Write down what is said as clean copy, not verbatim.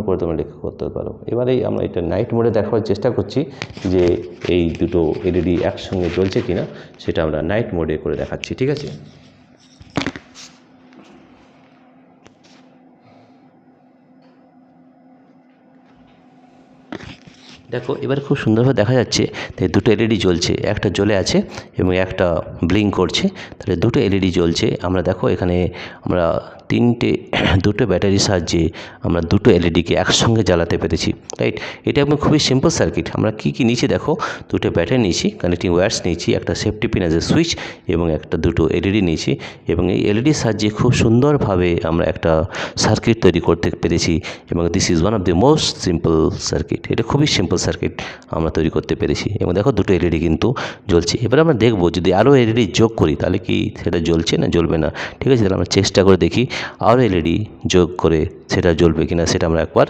করে তোমরা লক্ষ্য করতে পারো। এবারেই আমরা এটা নাইট মোডে দেখার চেষ্টা করছি যে এই দুটো এলইডি একসঙ্গে জ্বলছে কিনা, সেটা আমরা নাইট মোডে করে দেখাচ্ছি। ঠিক আছে, দেখো এবার খুব সুন্দরভাবে দেখা যাচ্ছে যে দুটো এলইডি জ্বলছে, একটা জ্বলে আছে এবং একটা ব্লিঙ্ক করছে। তাহলে দুটো এলইডি জ্বলছে। আমরা দেখো এখানে আমরা দুটো ব্যাটারির সাহায্যে আমরা দুটো এলইডিকে একসঙ্গে জ্বালাতে পেরেছি, রাইট। এটা একদম খুবই সিম্পল সার্কিট। আমরা কী কী নিয়েছি দেখো, দুটো ব্যাটারি নিয়েছি, কানেক্টিং ওয়্যারস নিয়েছি, একটা safety pin as a switch এবং দুটো এলইডি নিয়েছি। এবং এই এলইডির সাহায্যে খুব সুন্দরভাবে আমরা একটা সার্কিট তৈরি করতে পেরেছি এবং this is one of the most simple circuit. এটা খুবই সিম্পল সার্কিট আমরা তৈরি করতে পেরেছি এবং দেখো দুটো এলইডি কিন্তু জ্বলছে। এবার আমরা দেখবো যদি আরও এলইডি যোগ করি তাহলে কি সেটা জ্বলছে না জ্বলবে না। ঠিক আছে, তাহলে আমরা চেষ্টা করে দেখি আরও এলইডি যোগ করে সেটা জ্বলবে কিনা, সেটা আমরা একবার